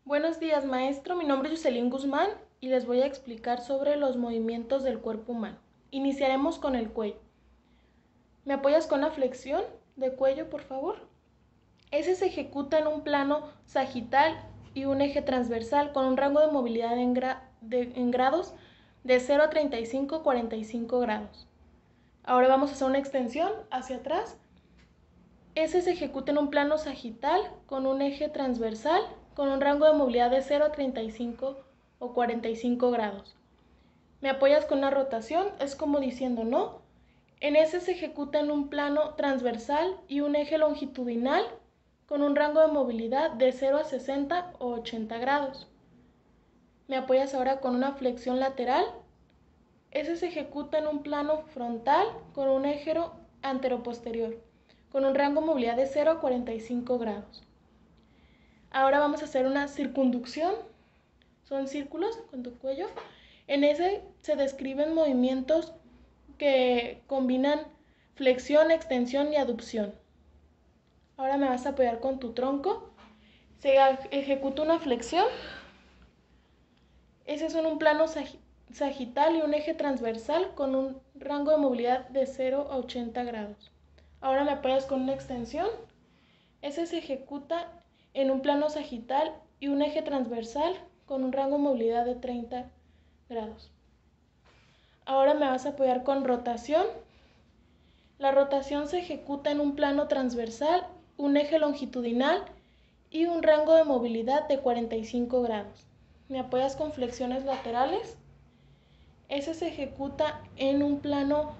Buenos días, maestro. Mi nombre es Jocelyn Guzmán y les voy a explicar sobre los movimientos del cuerpo humano. Iniciaremos con el cuello. ¿Me apoyas con la flexión de cuello, por favor? Ese se ejecuta en un plano sagital y un eje transversal con un rango de movilidad en grados de 0 a 35, 45 grados. Ahora vamos a hacer una extensión hacia atrás. Ese se ejecuta en un plano sagital con un eje transversal con un rango de movilidad de 0 a 35 o 45 grados. ¿Me apoyas con la rotación? Es como diciendo no. En ese se ejecuta en un plano transversal y un eje longitudinal con un rango de movilidad de 0 a 60 o 80 grados. ¿Me apoyas ahora con una flexión lateral? Ese se ejecuta en un plano frontal con un eje anteroposterior con un rango de movilidad de 0 a 45 grados. Ahora vamos a hacer una circunducción, son círculos con tu cuello. En ese se describen movimientos que combinan flexión, extensión y aducción. Ahora me vas a apoyar con tu tronco. Se ejecuta una flexión. Ese es en un plano sagital y un eje transversal con un rango de movilidad de 0 a 80 grados. Ahora me apoyas con una extensión. Ese se ejecuta en un plano sagital y un eje transversal con un rango de movilidad de 30 grados. Ahora me vas a apoyar con rotación. La rotación se ejecuta en un plano transversal, un eje longitudinal y un rango de movilidad de 45 grados. Me apoyas con flexiones laterales. Ese se ejecuta en un plano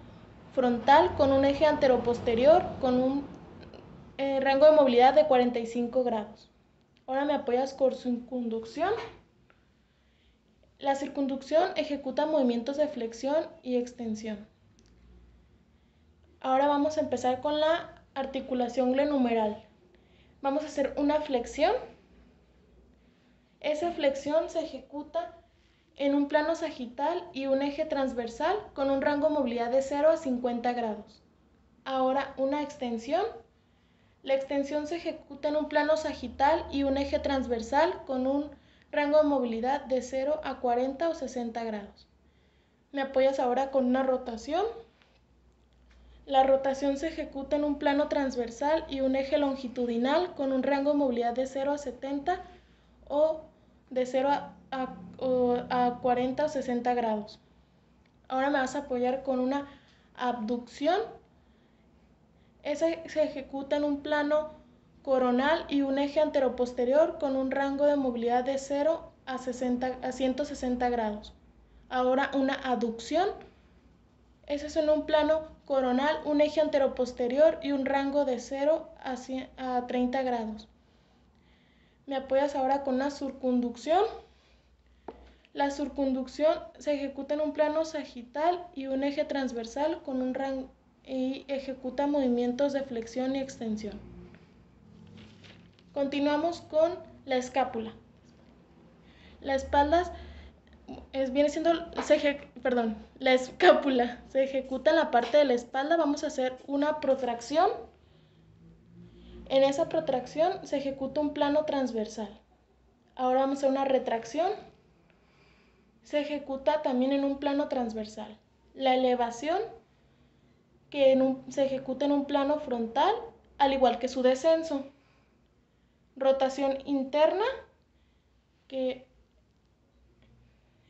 frontal con un eje anteroposterior con un rango de movilidad de 45 grados. Ahora me apoyas con circunducción. La circunducción ejecuta movimientos de flexión y extensión. Ahora vamos a empezar con la articulación glenohumeral. Vamos a hacer una flexión. Esa flexión se ejecuta en un plano sagital y un eje transversal con un rango de movilidad de 0 a 50 grados. Ahora una extensión. La extensión se ejecuta en un plano sagital y un eje transversal con un rango de movilidad de 0 a 40 o 60 grados. Me apoyas ahora con una rotación. La rotación se ejecuta en un plano transversal y un eje longitudinal con un rango de movilidad de 0 a 70 o de 0 a 40 o 60 grados. Ahora me vas a apoyar con una abducción. Esa se ejecuta en un plano coronal y un eje anteroposterior con un rango de movilidad de 0 a 160 grados. Ahora una aducción. Ese es en un plano coronal, un eje anteroposterior y un rango de 0 a 30 grados. Me apoyas ahora con una circunducción. La circunducción se ejecuta en un plano sagital y un eje transversal con un rango y ejecuta movimientos de flexión y extensión. Continuamos con la escápula. La espalda viene siendo, la escápula se ejecuta en la parte de la espalda. Vamos a hacer una protracción. En esa protracción se ejecuta un plano transversal. Ahora vamos a hacer una retracción. Se ejecuta también en un plano transversal. La elevación que se ejecuta en un plano frontal, al igual que su descenso. Rotación interna, que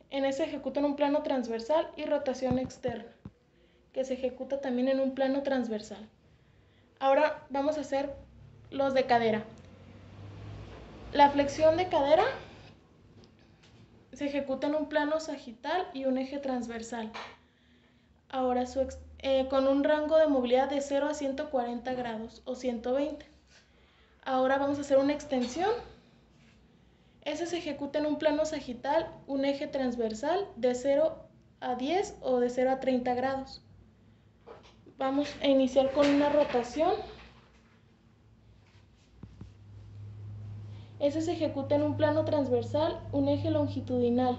en ese se ejecuta en un plano transversal, y rotación externa, que se ejecuta también en un plano transversal. Ahora vamos a hacer los de cadera. La flexión de cadera se ejecuta en un plano sagital y un eje transversal. Ahora con un rango de movilidad de 0 a 140 grados o 120. Ahora vamos a hacer una extensión. Ese se ejecuta en un plano sagital, un eje transversal de 0 a 10 o de 0 a 30 grados. Vamos a iniciar con una rotación. Ese se ejecuta en un plano transversal, un eje longitudinal,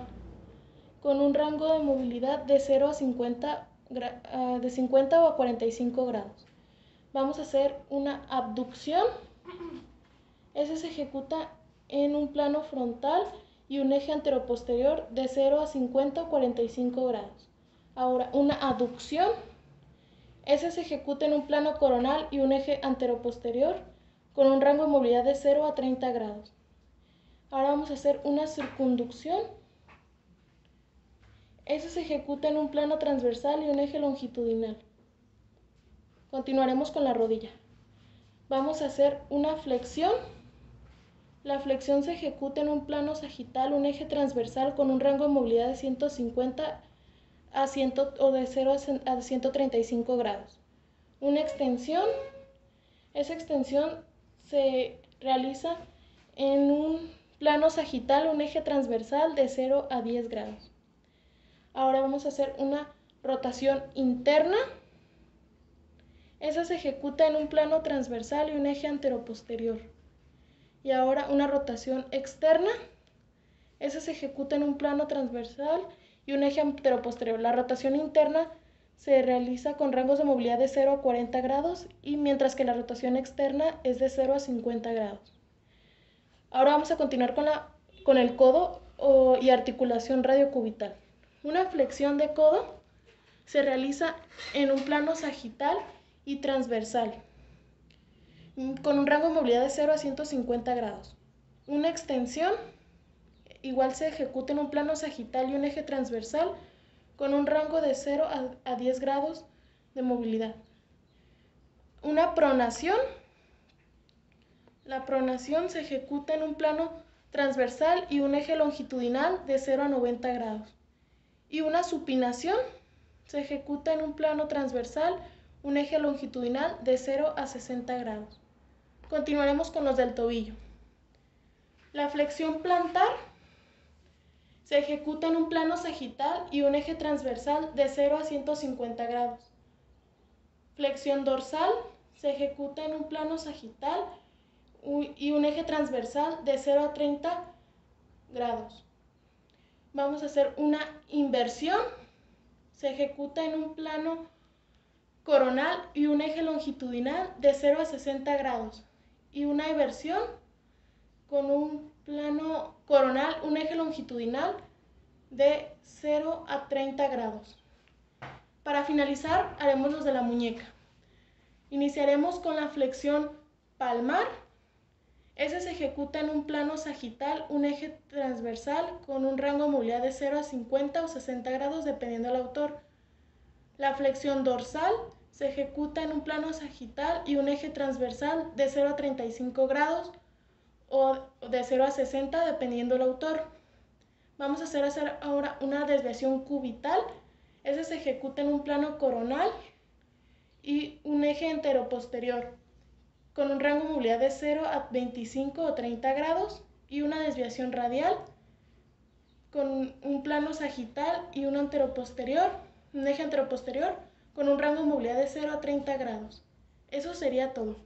con un rango de movilidad de 0 a 50, de 50 o a 45 grados. Vamos a hacer una abducción. Ese se ejecuta en un plano frontal y un eje anteroposterior de 0 a 50 o 45 grados. Ahora, una aducción. Ese se ejecuta en un plano coronal y un eje anteroposterior con un rango de movilidad de 0 a 30 grados. Ahora vamos a hacer una circunducción. Ese se ejecuta en un plano transversal y un eje longitudinal. Continuaremos con la rodilla. Vamos a hacer una flexión. La flexión se ejecuta en un plano sagital, un eje transversal con un rango de movilidad de 150 a 100 o de 0 a 135 grados. Una extensión. Esa extensión se realiza en un plano sagital, un eje transversal de 0 a 10 grados. Ahora vamos a hacer una rotación interna. Esa se ejecuta en un plano transversal y un eje anteroposterior. Y ahora una rotación externa. Esa se ejecuta en un plano transversal y un eje anteroposterior. La rotación interna se realiza con rangos de movilidad de 0 a 40 grados, y mientras que la rotación externa es de 0 a 50 grados. Ahora vamos a continuar con el codo y articulación radiocubital. Una flexión de codo se realiza en un plano sagital y transversal, con un rango de movilidad de 0 a 150 grados. Una extensión igual se ejecuta en un plano sagital y un eje transversal con un rango de 0 a 10 grados de movilidad. Una pronación. La pronación se ejecuta en un plano transversal y un eje longitudinal de 0 a 90 grados. Y una supinación se ejecuta en un plano transversal, un eje longitudinal de 0 a 60 grados. Continuaremos con los del tobillo. La flexión plantar se ejecuta en un plano sagital y un eje transversal de 0 a 150 grados. Flexión dorsal se ejecuta en un plano sagital y un eje transversal de 0 a 30 grados. Vamos a hacer una inversión. Se ejecuta en un plano coronal y un eje longitudinal de 0 a 60 grados. Y una eversión con un plano coronal, un eje longitudinal de 0 a 30 grados. Para finalizar, haremos los de la muñeca. Iniciaremos con la flexión palmar. Ese se ejecuta en un plano sagital, un eje transversal con un rango de movilidad de 0 a 50 o 60 grados dependiendo del autor. La flexión dorsal se ejecuta en un plano sagital y un eje transversal de 0 a 35 grados o de 0 a 60 dependiendo del autor. Vamos a hacer ahora una desviación cubital. Ese se ejecuta en un plano coronal y un eje enteroposterior con un rango de movilidad de 0 a 25 o 30 grados y una desviación radial con un plano sagital y un eje anteroposterior con un rango de movilidad de 0 a 30 grados. Eso sería todo.